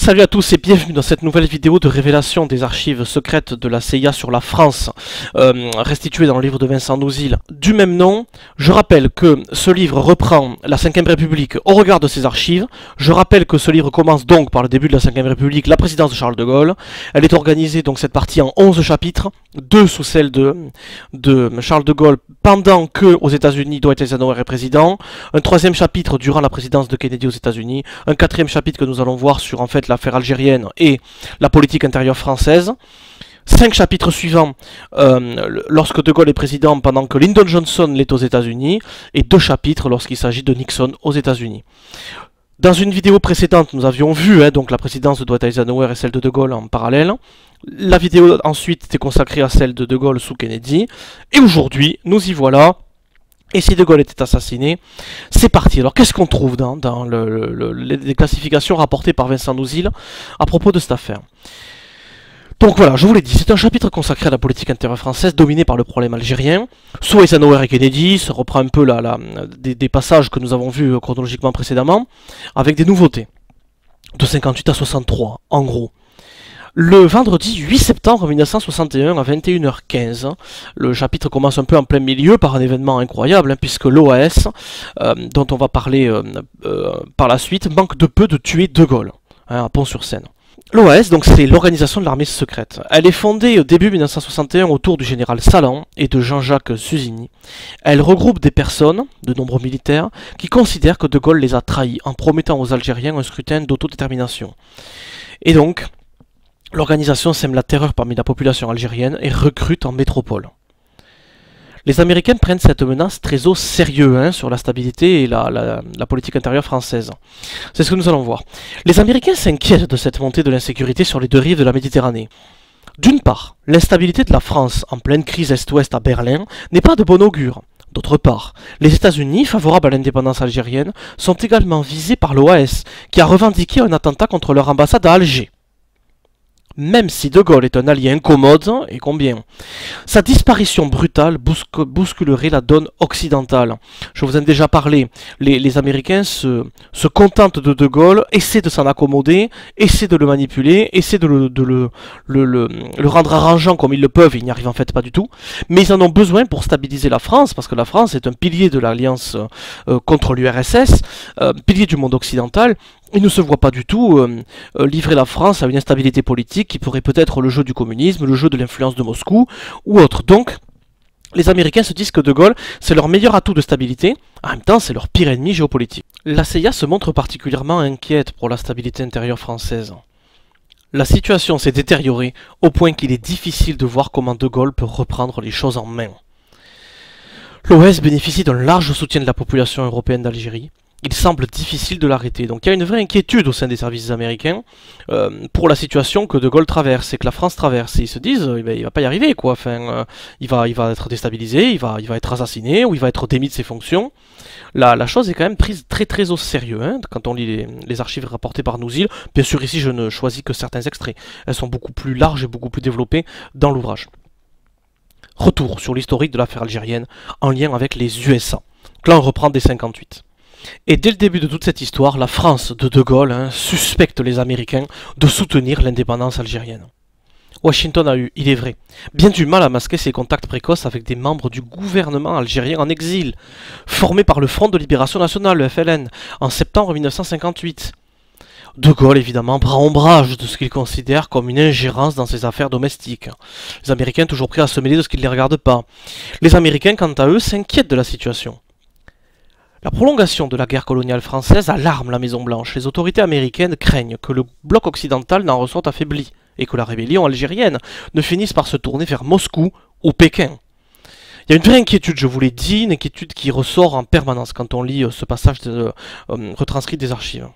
Salut à tous et bienvenue dans cette nouvelle vidéo de révélation des archives secrètes de la CIA sur la France, restituée dans le livre de Vincent Nouzil du même nom. Je rappelle que ce livre reprend la 5ème République au regard de ses archives. Je rappelle que ce livre commence donc par le début de la 5ème République, la présidence de Charles de Gaulle. Elle est organisée donc cette partie en 11 chapitres, 2 sous celle de Charles de Gaulle pendant que aux États-Unis Dwight Eisenhower est président, un 3e chapitre durant la présidence de Kennedy aux États-Unis, un 4e chapitre que nous allons voir sur en fait l'affaire algérienne et la politique intérieure française. 5 chapitres suivants lorsque De Gaulle est président pendant que Lyndon Johnson l'est aux États-Unis, et 2 chapitres lorsqu'il s'agit de Nixon aux États-Unis. Dans une vidéo précédente, nous avions vu donc la présidence de Dwight Eisenhower et celle de Gaulle en parallèle. La vidéo ensuite était consacrée à celle de De Gaulle sous Kennedy. Et aujourd'hui, nous y voilà. Et si De Gaulle était assassiné, c'est parti. Alors qu'est-ce qu'on trouve dans les classifications rapportées par Vincent Nouzil à propos de cette affaire? Donc voilà, je vous l'ai dit, c'est un chapitre consacré à la politique intérieure française dominée par le problème algérien. Sous Eisenhower et Kennedy, ça reprend un peu des passages que nous avons vus chronologiquement précédemment, avec des nouveautés. De 58 à 63, en gros. Le vendredi 8 septembre 1961 à 21h15, le chapitre commence un peu en plein milieu par un événement incroyable, puisque l'OAS, dont on va parler par la suite, manque de peu de tuer De Gaulle, à Pont-sur-Seine. L'OAS, donc, c'est l'organisation de l'armée secrète. Elle est fondée au début 1961 autour du général Salan et de Jean-Jacques Suzini. Elle regroupe des personnes, de nombreux militaires, qui considèrent que De Gaulle les a trahis en promettant aux Algériens un scrutin d'autodétermination. Et donc, l'organisation sème la terreur parmi la population algérienne et recrute en métropole. Les Américains prennent cette menace très au sérieux sur la stabilité et la politique intérieure française. C'est ce que nous allons voir. Les Américains s'inquiètent de cette montée de l'insécurité sur les deux rives de la Méditerranée. D'une part, l'instabilité de la France en pleine crise Est-Ouest à Berlin n'est pas de bon augure. D'autre part, les États-Unis, favorables à l'indépendance algérienne, sont également visés par l'OAS, qui a revendiqué un attentat contre leur ambassade à Alger. Même si De Gaulle est un allié incommode, et combien, sa disparition brutale bousculerait la donne occidentale. Je vous en ai déjà parlé, les Américains se contentent de Gaulle, essaient de s'en accommoder, essaient de le manipuler, essaient de le rendre arrangeant comme ils le peuvent, ils n'y arrivent en fait pas du tout, mais ils en ont besoin pour stabiliser la France, parce que la France est un pilier de l'alliance contre l'URSS, pilier du monde occidental. Il ne se voit pas du tout livrer la France à une instabilité politique qui pourrait peut-être le jeu du communisme, le jeu de l'influence de Moscou ou autre. Donc, les Américains se disent que De Gaulle, c'est leur meilleur atout de stabilité, en même temps c'est leur pire ennemi géopolitique. La CIA se montre particulièrement inquiète pour la stabilité intérieure française. La situation s'est détériorée au point qu'il est difficile de voir comment De Gaulle peut reprendre les choses en main. L'OAS bénéficie d'un large soutien de la population européenne d'Algérie. Il semble difficile de l'arrêter. Donc il y a une vraie inquiétude au sein des services américains pour la situation que De Gaulle traverse et que la France traverse. Et ils se disent, il va pas y arriver, quoi. Enfin, il va être déstabilisé, il va être assassiné ou il va être démis de ses fonctions. La chose est quand même prise très au sérieux quand on lit les archives rapportées par Nouzil. Bien sûr, ici, je ne choisis que certains extraits. Elles sont beaucoup plus larges et beaucoup plus développées dans l'ouvrage. Retour sur l'historique de l'affaire algérienne en lien avec les USA. Donc là, on reprend dès 58. Et dès le début de toute cette histoire, la France de Gaulle suspecte les Américains de soutenir l'indépendance algérienne. Washington a eu, il est vrai, bien du mal à masquer ses contacts précoces avec des membres du gouvernement algérien en exil, formés par le Front de Libération Nationale, le FLN, en septembre 1958. De Gaulle, évidemment, prend ombrage de ce qu'il considère comme une ingérence dans ses affaires domestiques. Les Américains toujours prêts à se mêler de ce qui ne les regarde pas. Les Américains, quant à eux, s'inquiètent de la situation. La prolongation de la guerre coloniale française alarme la Maison-Blanche. Les autorités américaines craignent que le bloc occidental n'en ressorte affaibli et que la rébellion algérienne ne finisse par se tourner vers Moscou ou Pékin. Il y a une vraie inquiétude, je vous l'ai dit, une inquiétude qui ressort en permanence quand on lit ce passage retranscrit des archives.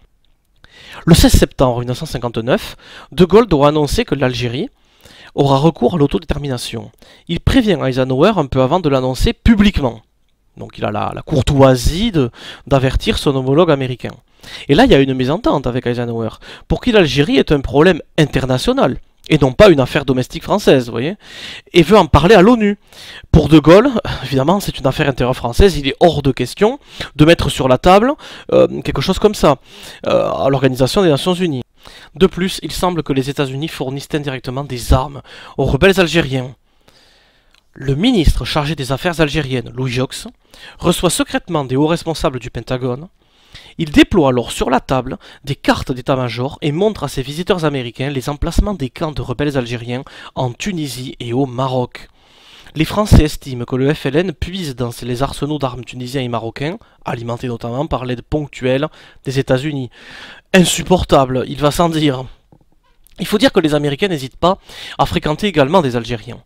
Le 16 septembre 1959, De Gaulle doit annoncer que l'Algérie aura recours à l'autodétermination. Il prévient Eisenhower un peu avant de l'annoncer publiquement. Donc il a la courtoisie d'avertir son homologue américain. Et là, il y a une mésentente avec Eisenhower, pour qui l'Algérie est un problème international, et non pas une affaire domestique française, vous voyez, et veut en parler à l'ONU. Pour De Gaulle, évidemment, c'est une affaire intérieure française, il est hors de question de mettre sur la table quelque chose comme ça, à l'Organisation des Nations Unies. De plus, il semble que les États-Unis fournissent indirectement des armes aux rebelles algériens. Le ministre chargé des affaires algériennes, Louis Jox, reçoit secrètement des hauts responsables du Pentagone. Il déploie alors sur la table des cartes d'état-major et montre à ses visiteurs américains les emplacements des camps de rebelles algériens en Tunisie et au Maroc. Les Français estiment que le FLN puise dans les arsenaux d'armes tunisiens et marocains, alimentés notamment par l'aide ponctuelle des États-Unis. Insupportable, il va sans dire. Il faut dire que les Américains n'hésitent pas à fréquenter également des Algériens.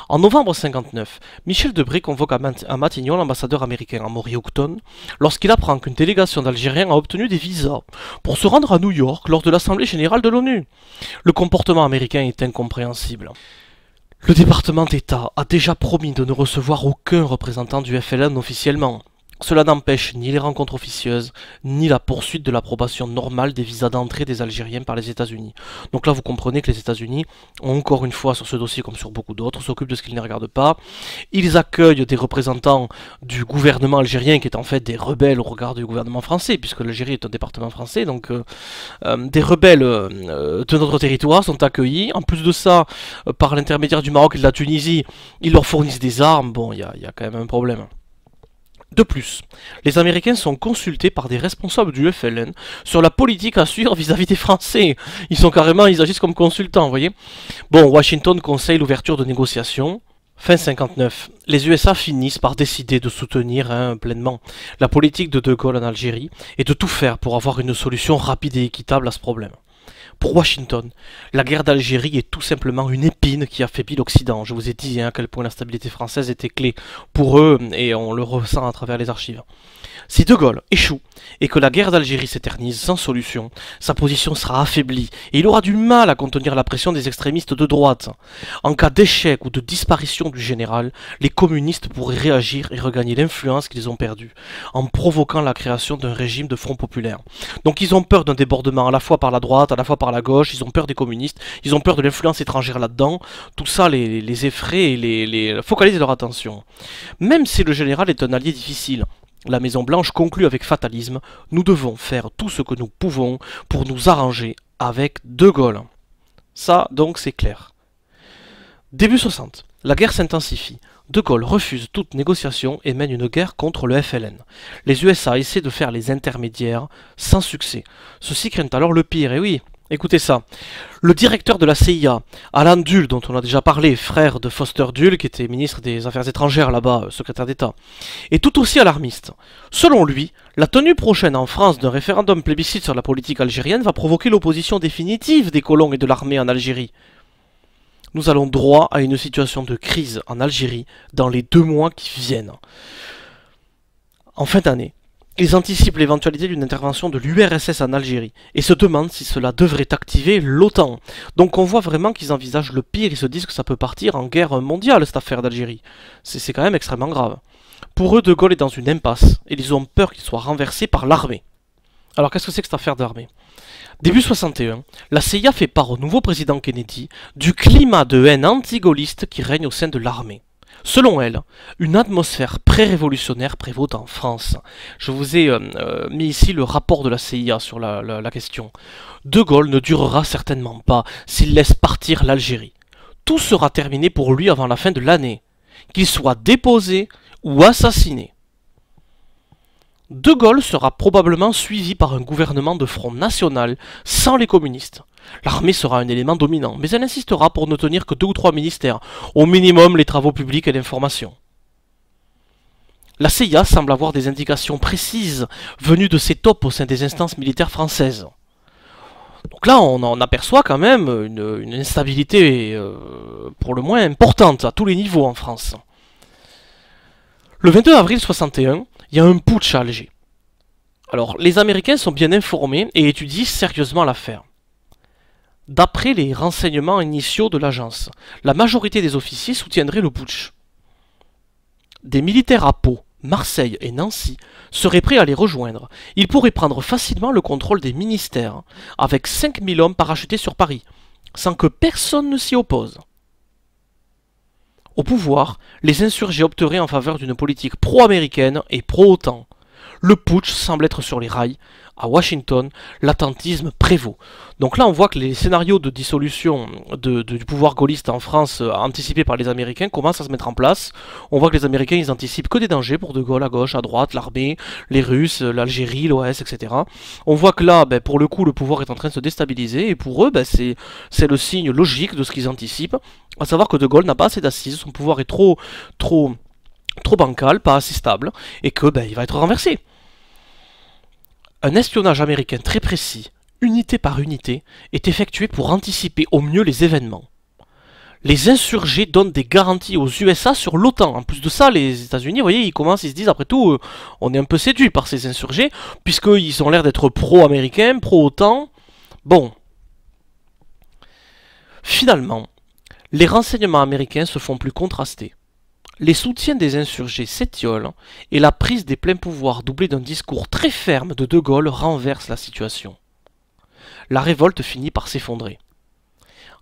En novembre 59, Michel Debré convoque à Matignon l'ambassadeur américain Amaury Houghton lorsqu'il apprend qu'une délégation d'Algériens a obtenu des visas pour se rendre à New York lors de l'Assemblée générale de l'ONU. Le comportement américain est incompréhensible. Le département d'État a déjà promis de ne recevoir aucun représentant du FLN officiellement. Cela n'empêche ni les rencontres officieuses, ni la poursuite de l'approbation normale des visas d'entrée des Algériens par les États-Unis. Donc là, vous comprenez que les États-Unis, encore une fois sur ce dossier comme sur beaucoup d'autres, s'occupent de ce qu'ils ne regardent pas. Ils accueillent des représentants du gouvernement algérien, qui est en fait des rebelles au regard du gouvernement français, puisque l'Algérie est un département français, donc des rebelles de notre territoire sont accueillis. En plus de ça, par l'intermédiaire du Maroc et de la Tunisie, ils leur fournissent des armes. Bon, il y a quand même un problème. De plus, les Américains sont consultés par des responsables du FLN sur la politique à suivre vis-à-vis des Français. Ils agissent comme consultants, vous voyez. Bon, Washington conseille l'ouverture de négociations. Fin 59, les USA finissent par décider de soutenir pleinement la politique de De Gaulle en Algérie et de tout faire pour avoir une solution rapide et équitable à ce problème. Pour Washington, la guerre d'Algérie est tout simplement une épine qui affaiblit l'Occident. Je vous ai dit à quel point la stabilité française était clé pour eux, et on le ressent à travers les archives. Si De Gaulle échoue, et que la guerre d'Algérie s'éternise sans solution, sa position sera affaiblie, et il aura du mal à contenir la pression des extrémistes de droite. En cas d'échec ou de disparition du général, les communistes pourraient réagir et regagner l'influence qu'ils ont perdue, en provoquant la création d'un régime de front populaire. Donc ils ont peur d'un débordement à la fois par la droite, à la fois par la gauche, ils ont peur des communistes, ils ont peur de l'influence étrangère là-dedans, tout ça les effraie et les focalise leur attention. Même si le général est un allié difficile, la Maison-Blanche conclut avec fatalisme, nous devons faire tout ce que nous pouvons pour nous arranger avec De Gaulle. Ça, donc, c'est clair. Début 60, la guerre s'intensifie. De Gaulle refuse toute négociation et mène une guerre contre le FLN. Les USA essaient de faire les intermédiaires, sans succès. Ceux-ci craignent alors le pire, et oui, écoutez ça. Le directeur de la CIA, Alan Dulles, dont on a déjà parlé, frère de Foster Dulles, qui était ministre des Affaires étrangères là-bas, secrétaire d'État, est tout aussi alarmiste. Selon lui, la tenue prochaine en France d'un référendum plébiscite sur la politique algérienne va provoquer l'opposition définitive des colons et de l'armée en Algérie. Nous allons droit à une situation de crise en Algérie dans les 2 mois qui viennent. En fin d'année, ils anticipent l'éventualité d'une intervention de l'URSS en Algérie et se demandent si cela devrait activer l'OTAN. Donc on voit vraiment qu'ils envisagent le pire, ils se disent que ça peut partir en guerre mondiale cette affaire d'Algérie. C'est quand même extrêmement grave. Pour eux, De Gaulle est dans une impasse et ils ont peur qu'il soit renversé par l'armée. Alors qu'est-ce que c'est que cette affaire d'armée ? Début 61, la CIA fait part au nouveau président Kennedy du climat de haine anti-gaulliste qui règne au sein de l'armée. Selon elle, une atmosphère pré-révolutionnaire prévaut en France. Je vous ai mis ici le rapport de la CIA sur la question. De Gaulle ne durera certainement pas s'il laisse partir l'Algérie. Tout sera terminé pour lui avant la fin de l'année, qu'il soit déposé ou assassiné. De Gaulle sera probablement suivi par un gouvernement de front national sans les communistes. L'armée sera un élément dominant, mais elle insistera pour ne tenir que 2 ou 3 ministères, au minimum les travaux publics et l'information. La CIA semble avoir des indications précises venues de ses tops au sein des instances militaires françaises. Donc là, on en aperçoit quand même une instabilité pour le moins importante à tous les niveaux en France. Le 22 avril 61, il y a un putsch à Alger. Alors, les Américains sont bien informés et étudient sérieusement l'affaire. D'après les renseignements initiaux de l'agence, la majorité des officiers soutiendraient le putsch. Des militaires à Pau, Marseille et Nancy seraient prêts à les rejoindre. Ils pourraient prendre facilement le contrôle des ministères, avec 5000 hommes parachutés sur Paris, sans que personne ne s'y oppose. Au pouvoir, les insurgés opteraient en faveur d'une politique pro-américaine et pro-OTAN. Le putsch semble être sur les rails, À Washington, l'attentisme prévaut. Donc là, on voit que les scénarios de dissolution du pouvoir gaulliste en France, anticipés par les Américains, commencent à se mettre en place. On voit que les Américains, ils anticipent que des dangers pour De Gaulle, à gauche, à droite, l'armée, les Russes, l'Algérie, l'OS, etc. On voit que là, pour le coup, le pouvoir est en train de se déstabiliser, et pour eux, c'est le signe logique de ce qu'ils anticipent, à savoir que De Gaulle n'a pas assez d'assises, son pouvoir est trop bancal, pas assez stable, et que il va être renversé. Un espionnage américain très précis, unité par unité, est effectué pour anticiper au mieux les événements. Les insurgés donnent des garanties aux USA sur l'OTAN. En plus de ça, les États-Unis, vous voyez, ils se disent, après tout, on est un peu séduits par ces insurgés, puisqu'ils ont l'air d'être pro-américains, pro-OTAN. Bon. Finalement, les renseignements américains se font plus contrastés. Les soutiens des insurgés s'étiolent et la prise des pleins pouvoirs doublée d'un discours très ferme de De Gaulle renverse la situation. La révolte finit par s'effondrer.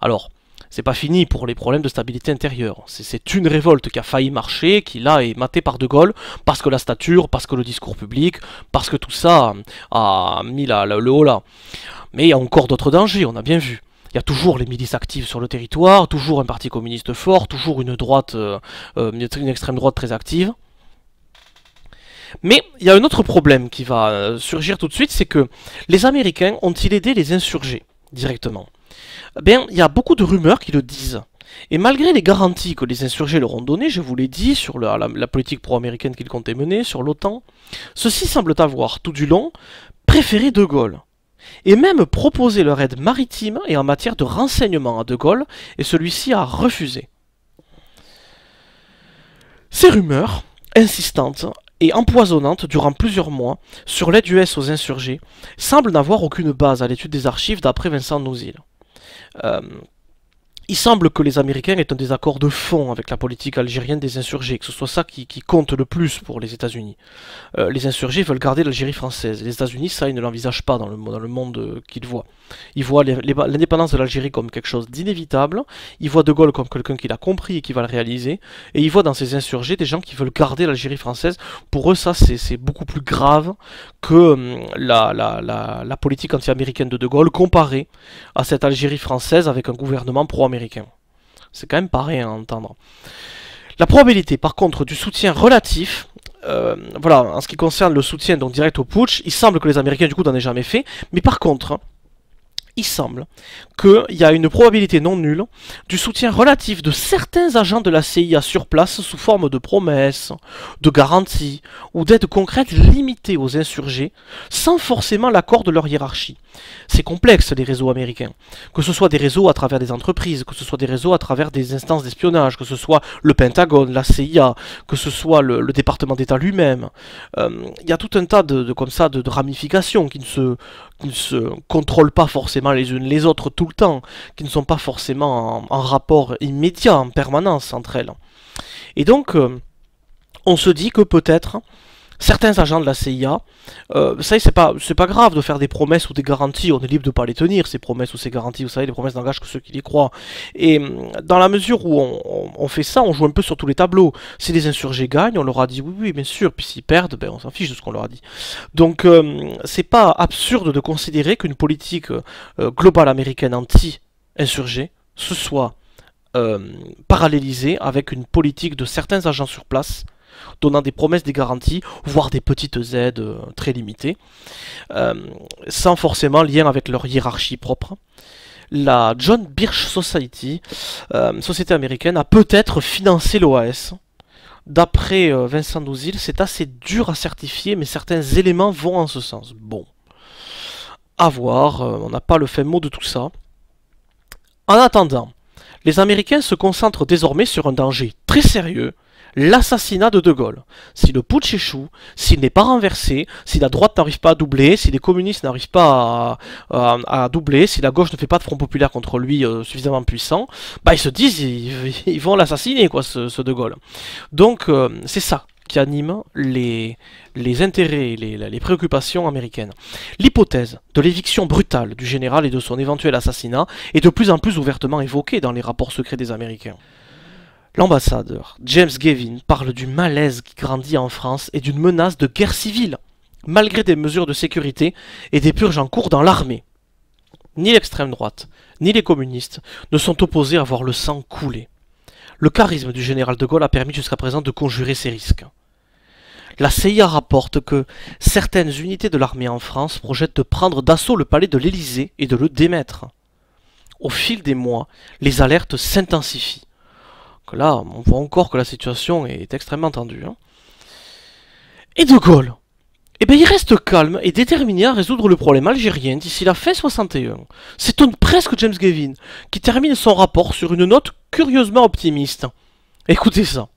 Alors, c'est pas fini pour les problèmes de stabilité intérieure. C'est une révolte qui a failli marcher, qui là est matée par De Gaulle, parce que la stature, parce que le discours public, parce que tout ça a mis le haut là. Mais il y a encore d'autres dangers, on a bien vu. Il y a toujours les milices actives sur le territoire, toujours un parti communiste fort, toujours une droite, une extrême droite très active. Mais il y a un autre problème qui va surgir tout de suite, c'est que les Américains ont-ils aidé les insurgés directement? Il y a beaucoup de rumeurs qui le disent. Et malgré les garanties que les insurgés leur ont données, je vous l'ai dit, sur la politique pro-américaine qu'ils comptaient mener, sur l'OTAN, ceux-ci semblent avoir, tout du long, préféré De Gaulle. Et même proposé leur aide maritime et en matière de renseignement à De Gaulle, et celui-ci a refusé. Ces rumeurs, insistantes et empoisonnantes durant plusieurs mois, sur l'aide US aux insurgés, semblent n'avoir aucune base à l'étude des archives d'après Vincent Nouzil. Il semble que les Américains aient un désaccord de fond avec la politique algérienne des insurgés, que ce soit ça qui compte le plus pour les États-Unis. Les insurgés veulent garder l'Algérie française. Les États-Unis, ça, ils ne l'envisagent pas dans le monde qu'ils voient. Ils voient l'indépendance de l'Algérie comme quelque chose d'inévitable. Ils voient De Gaulle comme quelqu'un qui l'a compris et qui va le réaliser. Et ils voient dans ces insurgés des gens qui veulent garder l'Algérie française. Pour eux, ça, c'est beaucoup plus grave que la politique anti-américaine de Gaulle comparée à cette Algérie française avec un gouvernement pro-américain. C'est quand même pas rien à entendre. La probabilité, par contre, du soutien relatif, voilà, en ce qui concerne le soutien donc direct au putsch, il semble que les Américains, du coup, n'en aient jamais fait, mais par contre, il semble qu'il y a une probabilité non nulle du soutien relatif de certains agents de la CIA sur place sous forme de promesses, de garanties ou d'aides concrètes limitées aux insurgés, sans forcément l'accord de leur hiérarchie. C'est complexe, les réseaux américains. Que ce soit des réseaux à travers des entreprises, que ce soit des réseaux à travers des instances d'espionnage, que ce soit le Pentagone, la CIA, que ce soit le département d'État lui-même. Il y a tout un tas comme ça, de ramifications qui ne se contrôlent pas forcément les unes les autres tout le temps, qui ne sont pas forcément en rapport immédiat, en permanence entre elles. Et donc, on se dit que peut-être certains agents de la CIA, ça c'est pas grave de faire des promesses ou des garanties, on est libre de pas les tenir, ces promesses ou ces garanties, vous savez, les promesses n'engagent que ceux qui les croient. Et dans la mesure où on fait ça, on joue un peu sur tous les tableaux. Si les insurgés gagnent, on leur a dit oui, bien sûr, puis s'ils perdent, on s'en fiche de ce qu'on leur a dit. Donc c'est pas absurde de considérer qu'une politique globale américaine anti-insurgés se soit parallélisée avec une politique de certains agents sur place, donnant des promesses, des garanties, voire des petites aides très limitées, sans forcément lien avec leur hiérarchie propre. La John Birch Society, société américaine, a peut-être financé l'OAS. D'après Vincent Nouzil, c'est assez dur à certifier, mais certains éléments vont en ce sens. Bon, à voir, on n'a pas le fin mot de tout ça. En attendant, les Américains se concentrent désormais sur un danger très sérieux, l'assassinat de Gaulle. Si le putsch échoue, s'il n'est pas renversé, si la droite n'arrive pas à doubler, si les communistes n'arrivent pas à doubler, si la gauche ne fait pas de front populaire contre lui suffisamment puissant, ils se disent ils vont l'assassiner, quoi, ce De Gaulle. Donc c'est ça qui anime les intérêts, les préoccupations américaines. L'hypothèse de l'éviction brutale du général et de son éventuel assassinat est de plus en plus ouvertement évoquée dans les rapports secrets des Américains. L'ambassadeur James Gavin parle du malaise qui grandit en France et d'une menace de guerre civile malgré des mesures de sécurité et des purges en cours dans l'armée. Ni l'extrême droite, ni les communistes ne sont opposés à voir le sang couler. Le charisme du général de Gaulle a permis jusqu'à présent de conjurer ces risques. La CIA rapporte que certaines unités de l'armée en France projettent de prendre d'assaut le palais de l'Élysée et de le démettre. Au fil des mois, les alertes s'intensifient. Là, on voit encore que la situation est extrêmement tendue. Et de Gaulle, eh bien, il reste calme et déterminé à résoudre le problème algérien d'ici la fin 61. S'étonne presque James Gavin, qui termine son rapport sur une note curieusement optimiste. Écoutez ça.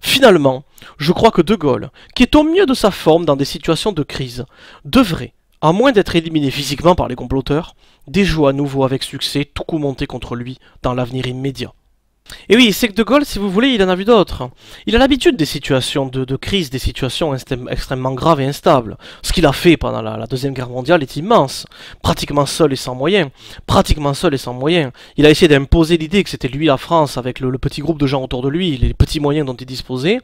Finalement, je crois que De Gaulle, qui est au mieux de sa forme dans des situations de crise, devrait, à moins d'être éliminé physiquement par les comploteurs, déjouer à nouveau avec succès tout coup monté contre lui dans l'avenir immédiat. Et oui, c'est que De Gaulle, si vous voulez, il en a vu d'autres. Il a l'habitude des situations de crise, des situations extrêmement graves et instables. Ce qu'il a fait pendant la Deuxième Guerre mondiale est immense. Pratiquement seul et sans moyens. Pratiquement seul et sans moyens. Il a essayé d'imposer l'idée que c'était lui la France, avec le petit groupe de gens autour de lui, les petits moyens dont il disposait,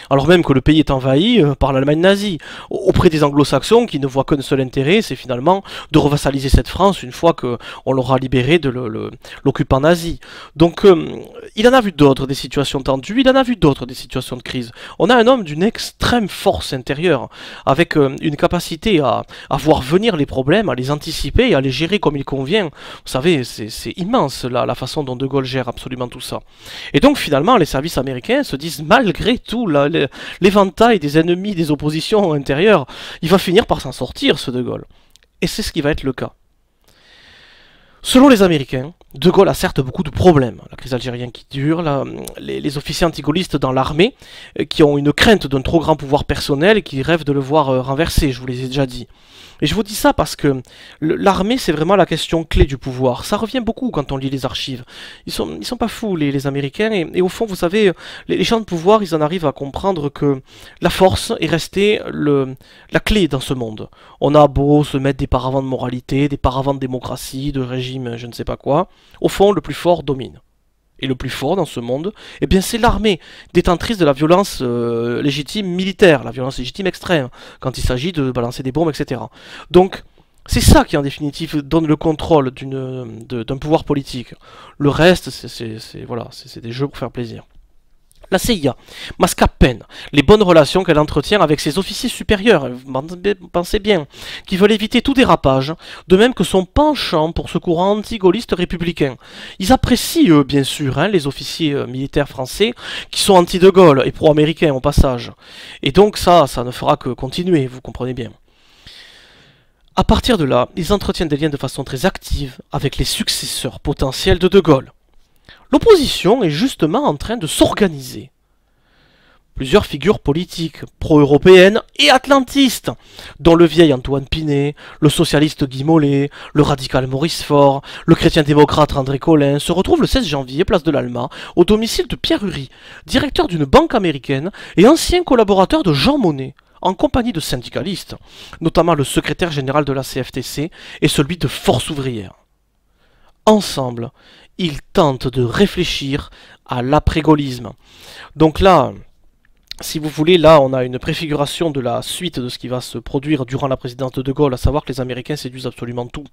alors même que le pays est envahi par l'Allemagne nazie, auprès des anglo-saxons qui ne voient qu'un seul intérêt, c'est finalement de revassaliser cette France une fois qu'on l'aura libéré de l'occupant nazi. Donc, il en a vu d'autres des situations tendues, il en a vu d'autres des situations de crise. On a un homme d'une extrême force intérieure, avec une capacité à voir venir les problèmes, à les anticiper et à les gérer comme il convient. Vous savez, c'est immense la façon dont De Gaulle gère absolument tout ça. Et donc finalement, les services américains se disent, malgré tout l'éventail des ennemis, des oppositions intérieures, il va finir par s'en sortir, ce De Gaulle. Et c'est ce qui va être le cas. Selon les Américains, De Gaulle a certes beaucoup de problèmes. La crise algérienne qui dure, les officiers anti-gaullistes dans l'armée qui ont une crainte d'un trop grand pouvoir personnel et qui rêvent de le voir renversé, je vous l'ai déjà dit. Et je vous dis ça parce que l'armée, c'est vraiment la question clé du pouvoir. Ça revient beaucoup quand on lit les archives. Ils sont pas fous, les Américains, et au fond, vous savez, les gens de pouvoir, ils en arrivent à comprendre que la force est restée la clé dans ce monde. On a beau se mettre des paravents de moralité, des paravents de démocratie, de régime, je ne sais pas quoi. Au fond, le plus fort domine. Et le plus fort dans ce monde, eh bien c'est l'armée, détentrice de la violence légitime militaire, la violence légitime extrême, quand il s'agit de balancer des bombes, etc. Donc, c'est ça qui en définitive donne le contrôle d'un pouvoir politique. Le reste, c'est des jeux pour faire plaisir. La CIA masque à peine les bonnes relations qu'elle entretient avec ses officiers supérieurs, pensez bien, qui veulent éviter tout dérapage, de même que son penchant pour ce courant anti-gaulliste républicain. Ils apprécient, eux, bien sûr, les officiers militaires français, qui sont anti-De Gaulle et pro-américains au passage. Et donc ça ne fera que continuer, vous comprenez bien. À partir de là, ils entretiennent des liens de façon très active avec les successeurs potentiels de De Gaulle. L'opposition est justement en train de s'organiser. Plusieurs figures politiques, pro-européennes et atlantistes, dont le vieil Antoine Pinet, le socialiste Guy Mollet, le radical Maurice Faure, le chrétien-démocrate André Colin, se retrouvent le 16 janvier, place de l'Alma, au domicile de Pierre Uri, directeur d'une banque américaine et ancien collaborateur de Jean Monnet, en compagnie de syndicalistes, notamment le secrétaire général de la CFTC et celui de Force ouvrière. Ensemble, ils tentent de réfléchir à l'après-gaullisme. Donc là, si vous voulez, là on a une préfiguration de la suite de ce qui va se produire durant la présidence de De Gaulle, à savoir que les Américains séduisent absolument tout.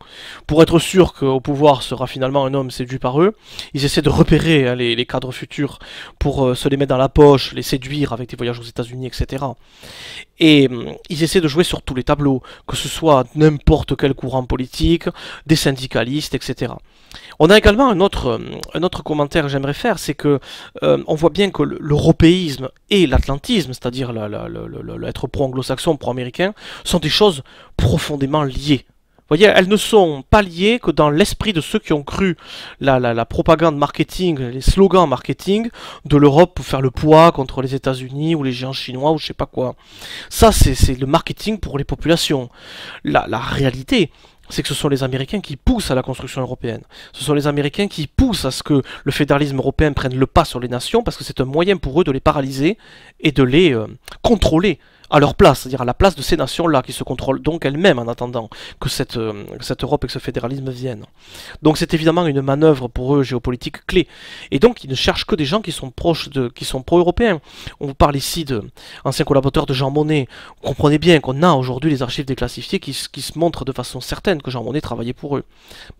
Pour être sûr qu'au pouvoir sera finalement un homme séduit par eux, ils essaient de repérer les cadres futurs pour se les mettre dans la poche, les séduire avec des voyages aux États-Unis, etc. Et ils essaient de jouer sur tous les tableaux, que ce soit n'importe quel courant politique, des syndicalistes, etc. On a également un autre commentaire que j'aimerais faire, c'est que on voit bien que l'européisme et l'atlantisme, c'est-à-dire l'être pro-anglo-saxon, pro-américain, sont des choses profondément liées. Vous voyez, elles ne sont pas liées que dans l'esprit de ceux qui ont cru la propagande marketing, les slogans marketing de l'Europe pour faire le poids contre les États-Unis ou les géants chinois ou je sais pas quoi. Ça, c'est le marketing pour les populations. La réalité, c'est que ce sont les Américains qui poussent à la construction européenne. Ce sont les Américains qui poussent à ce que le fédéralisme européen prenne le pas sur les nations, parce que c'est un moyen pour eux de les paralyser et de les contrôler à leur place, c'est-à-dire à la place de ces nations-là, qui se contrôlent donc elles-mêmes en attendant que cette Europe et que ce fédéralisme viennent. Donc c'est évidemment une manœuvre pour eux géopolitique clé. Et donc ils ne cherchent que des gens qui sont proches qui sont pro-européens. On vous parle ici d'anciens collaborateurs de Jean Monnet. Vous comprenez bien qu'on a aujourd'hui les archives déclassifiées qui se montrent de façon certaine que Jean Monnet travaillait pour eux.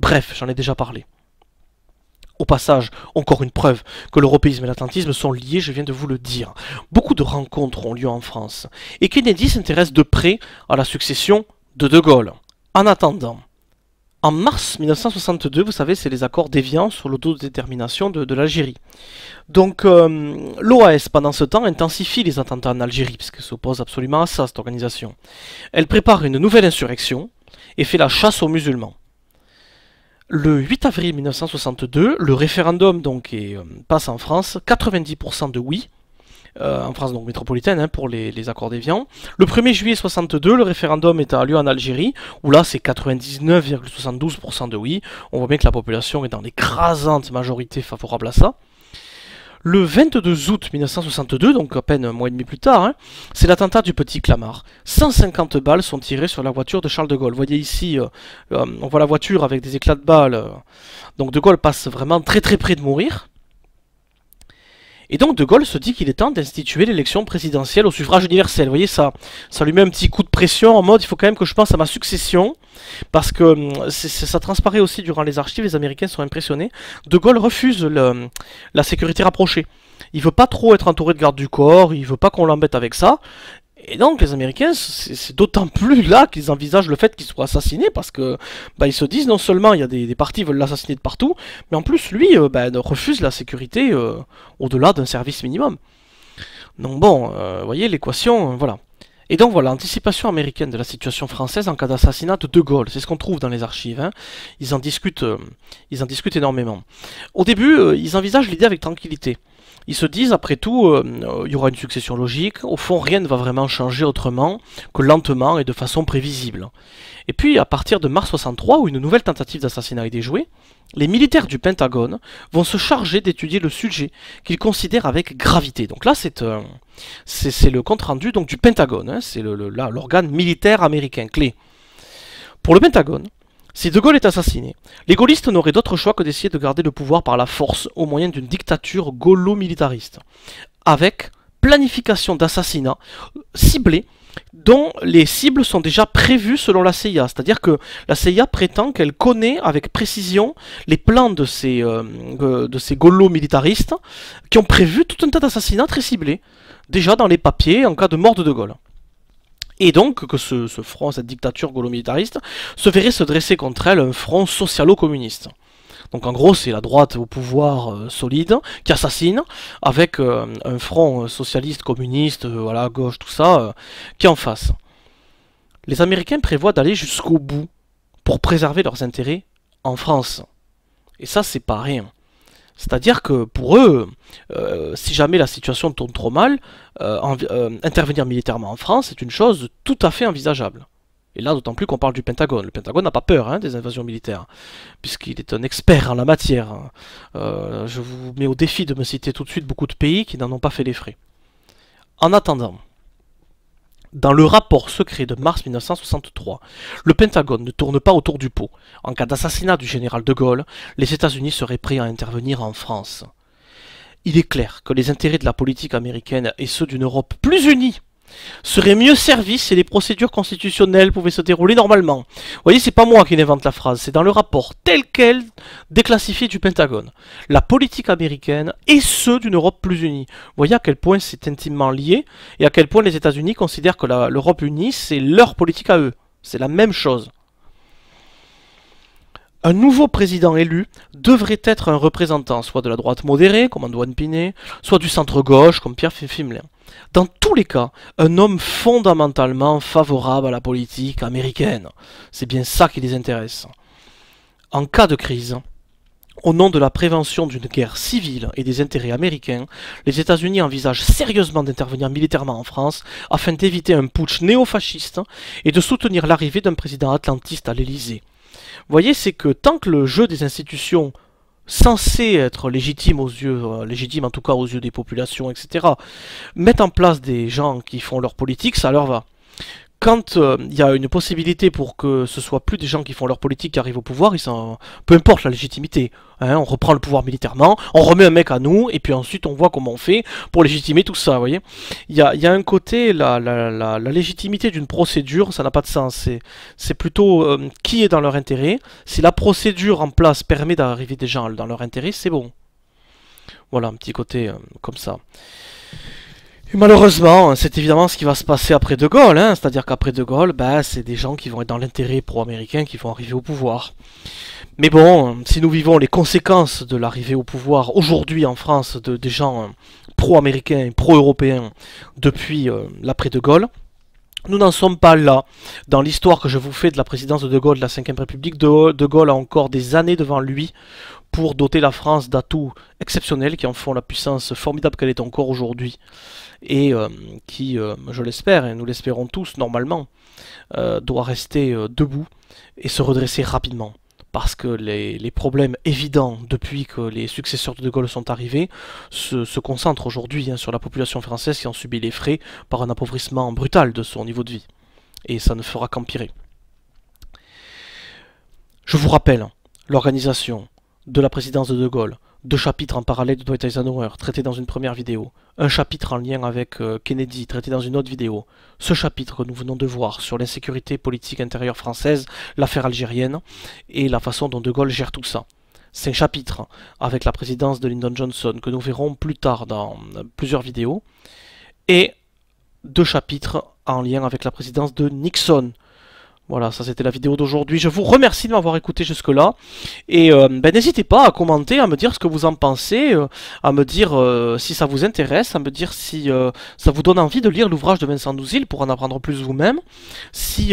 Bref, j'en ai déjà parlé. Au passage, encore une preuve que l'européisme et l'atlantisme sont liés, je viens de vous le dire. Beaucoup de rencontres ont lieu en France, et Kennedy s'intéresse de près à la succession de Gaulle. En attendant, en mars 1962, vous savez, c'est les accords d'Évian sur l'autodétermination de l'Algérie. Donc l'OAS, pendant ce temps, intensifie les attentats en Algérie, puisqu'elle s'oppose absolument à ça, cette organisation. Elle prépare une nouvelle insurrection, et fait la chasse aux musulmans. Le 8 avril 1962, le référendum donc passe en France, 90% de oui, en France donc métropolitaine hein, pour les accords d'Évian. Le 1er juillet 1962, le référendum est à lieu en Algérie, où là c'est 99,72% de oui. On voit bien que la population est dans l'écrasante majorité favorable à ça. Le 22 août 1962, donc à peine un mois et demi plus tard, hein, c'est l'attentat du Petit Clamart. 150 balles sont tirées sur la voiture de Charles de Gaulle. Vous voyez ici, on voit la voiture avec des éclats de balles. Donc de Gaulle passe vraiment très très près de mourir. Et donc de Gaulle se dit qu'il est temps d'instituer l'élection présidentielle au suffrage universel. Vous voyez, ça lui met un petit coup de pression en mode il faut quand même que je pense à ma succession. Parce que ça transparaît aussi durant les archives, les Américains sont impressionnés. De Gaulle refuse la sécurité rapprochée. Il veut pas trop être entouré de gardes du corps, il veut pas qu'on l'embête avec ça. Et donc les Américains, c'est d'autant plus là qu'ils envisagent le fait qu'il soit assassiné, parce que ils se disent non seulement il y a des partis qui veulent l'assassiner de partout, mais en plus lui refuse la sécurité au-delà d'un service minimum. Donc bon, vous voyez l'équation, voilà. Et donc voilà, l'anticipation américaine de la situation française en cas d'assassinat de Gaulle, c'est ce qu'on trouve dans les archives, hein. Ils en discutent énormément. Au début, ils envisagent l'idée avec tranquillité. Ils se disent, après tout, il y aura une succession logique, au fond rien ne va vraiment changer autrement que lentement et de façon prévisible. Et puis, à partir de mars 63, où une nouvelle tentative d'assassinat est déjouée, les militaires du Pentagone vont se charger d'étudier le sujet qu'ils considèrent avec gravité. Donc là, c'est le compte-rendu du Pentagone, hein, c'est l'organe militaire américain clé. Pour le Pentagone, si De Gaulle est assassiné, les gaullistes n'auraient d'autre choix que d'essayer de garder le pouvoir par la force au moyen d'une dictature gaulo-militariste, avec planification d'assassinats ciblés, dont les cibles sont déjà prévues selon la CIA. C'est-à-dire que la CIA prétend qu'elle connaît avec précision les plans de ces gaulo-militaristes qui ont prévu tout un tas d'assassinats très ciblés, déjà dans les papiers en cas de mort de De Gaulle. Et donc que ce front, cette dictature gaulo-militariste, se verrait se dresser contre elle un front socialo-communiste. Donc en gros c'est la droite au pouvoir solide, qui assassine, avec un front socialiste, communiste, voilà, gauche, tout ça, qui est en face. Les Américains prévoient d'aller jusqu'au bout, pour préserver leurs intérêts en France. Et ça c'est pas rien. C'est-à-dire que pour eux, si jamais la situation tourne trop mal, intervenir militairement en France est une chose tout à fait envisageable. Et là, d'autant plus qu'on parle du Pentagone. Le Pentagone n'a pas peur hein, des invasions militaires, puisqu'il est un expert en la matière. Je vous mets au défi de me citer tout de suite beaucoup de pays qui n'en ont pas fait les frais. En attendant, dans le rapport secret de mars 1963, le Pentagone ne tourne pas autour du pot. En cas d'assassinat du général de Gaulle, les États-Unis seraient prêts à intervenir en France. Il est clair que les intérêts de la politique américaine et ceux d'une Europe plus unie seraient mieux servis si les procédures constitutionnelles pouvaient se dérouler normalement. Vous voyez, c'est pas moi qui invente la phrase, c'est dans le rapport tel quel déclassifié du Pentagone. La politique américaine et ceux d'une Europe plus unie. Vous voyez à quel point c'est intimement lié et à quel point les États-Unis considèrent que l'Europe unie, c'est leur politique à eux. C'est la même chose. Un nouveau président élu devrait être un représentant soit de la droite modérée, comme Antoine Pinay, soit du centre-gauche, comme Pierre Fimelin. Dans tous les cas, un homme fondamentalement favorable à la politique américaine. C'est bien ça qui les intéresse. En cas de crise, au nom de la prévention d'une guerre civile et des intérêts américains, les États-Unis envisagent sérieusement d'intervenir militairement en France afin d'éviter un putsch néofasciste et de soutenir l'arrivée d'un président atlantiste à l'Élysée. Vous voyez, c'est que tant que le jeu des institutions censés être légitimes aux yeux, légitimes en tout cas aux yeux des populations, etc., mettent en place des gens qui font leur politique, ça leur va. Quand il y a une possibilité pour que ce soit plus des gens qui font leur politique qui arrivent au pouvoir, peu importe la légitimité, hein, on reprend le pouvoir militairement, on remet un mec à nous, et puis ensuite on voit comment on fait pour légitimer tout ça, vous voyez. Il y a un côté, la légitimité d'une procédure, ça n'a pas de sens, c'est plutôt qui est dans leur intérêt. Si la procédure en place permet d'arriver des gens dans leur intérêt, c'est bon. Voilà, un petit côté comme ça. Et malheureusement, c'est évidemment ce qui va se passer après De Gaulle, hein. C'est-à-dire qu'après De Gaulle, bah, c'est des gens qui vont être dans l'intérêt pro-américain qui vont arriver au pouvoir. Mais bon, si nous vivons les conséquences de l'arrivée au pouvoir aujourd'hui en France de des gens pro-américains et pro-européens depuis l'après-De Gaulle, nous n'en sommes pas là. Dans l'histoire que je vous fais de la présidence de Gaulle de la Ve République, De Gaulle a encore des années devant lui pour doter la France d'atouts exceptionnels qui en font la puissance formidable qu'elle est encore aujourd'hui et qui, je l'espère, et nous l'espérons tous normalement, doit rester debout et se redresser rapidement. Parce que les problèmes évidents depuis que les successeurs de De Gaulle sont arrivés se concentrent aujourd'hui sur la population française qui en subit les frais par un appauvrissement brutal de son niveau de vie. Et ça ne fera qu'empirer. Je vous rappelle l'organisation de la présidence de De Gaulle, 2 chapitres en parallèle de Dwight Eisenhower, traités dans une première vidéo, un chapitre en lien avec Kennedy, traité dans une autre vidéo, ce chapitre que nous venons de voir sur l'insécurité politique intérieure française, l'affaire algérienne, et la façon dont De Gaulle gère tout ça. 5 chapitres avec la présidence de Lyndon Johnson, que nous verrons plus tard dans plusieurs vidéos, et 2 chapitres en lien avec la présidence de Nixon. Voilà, ça c'était la vidéo d'aujourd'hui. Je vous remercie de m'avoir écouté jusque-là. Et n'hésitez pas à commenter, à me dire ce que vous en pensez, à me dire si ça vous intéresse, à me dire si ça vous donne envie de lire l'ouvrage de Vincent Nouzil pour en apprendre plus vous-même. Si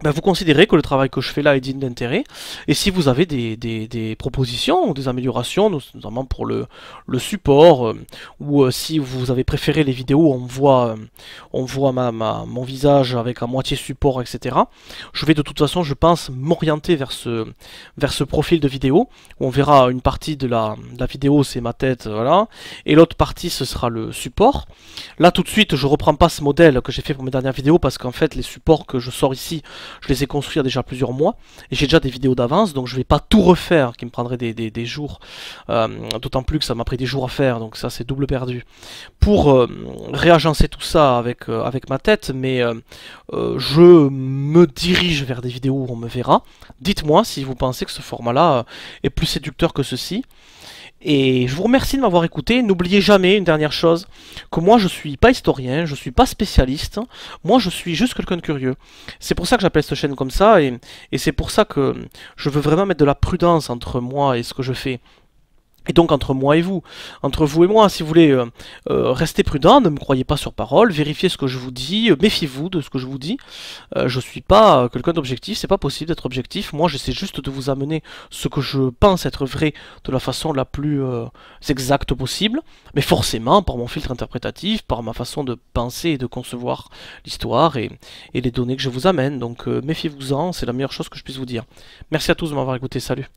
vous considérez que le travail que je fais là est digne d'intérêt, et si vous avez des propositions ou des améliorations, notamment pour le support, ou si vous avez préféré les vidéos où on voit mon visage avec à moitié support, etc. Je vais de toute façon, je pense, m'orienter vers ce profil de vidéo, où on verra une partie de la vidéo, c'est ma tête, voilà, et l'autre partie, ce sera le support. Là, tout de suite, je reprends pas ce modèle que j'ai fait pour mes dernières vidéos, parce qu'en fait, les supports que je sors ici, je les ai construits il y a déjà plusieurs mois, et j'ai déjà des vidéos d'avance, donc je vais pas tout refaire, qui me prendrait des jours, d'autant plus que ça m'a pris des jours à faire, donc ça c'est double perdu, pour réagencer tout ça avec ma tête, mais je me dirige vers des vidéos où on me verra. Dites-moi si vous pensez que ce format-là est plus séducteur que ceci. Et je vous remercie de m'avoir écouté. N'oubliez jamais une dernière chose, que moi je suis pas historien, je suis pas spécialiste, moi je suis juste quelqu'un de curieux. C'est pour ça que j'appelle cette chaîne comme ça, et c'est pour ça que je veux vraiment mettre de la prudence entre moi et ce que je fais. Et donc entre moi et vous, entre vous et moi, si vous voulez, restez prudent, ne me croyez pas sur parole, vérifiez ce que je vous dis, méfiez-vous de ce que je vous dis. Je suis pas quelqu'un d'objectif, c'est pas possible d'être objectif. Moi j'essaie juste de vous amener ce que je pense être vrai de la façon la plus exacte possible, mais forcément par mon filtre interprétatif, par ma façon de penser et de concevoir l'histoire et les données que je vous amène. Donc méfiez-vous-en, c'est la meilleure chose que je puisse vous dire. Merci à tous de m'avoir écouté, salut.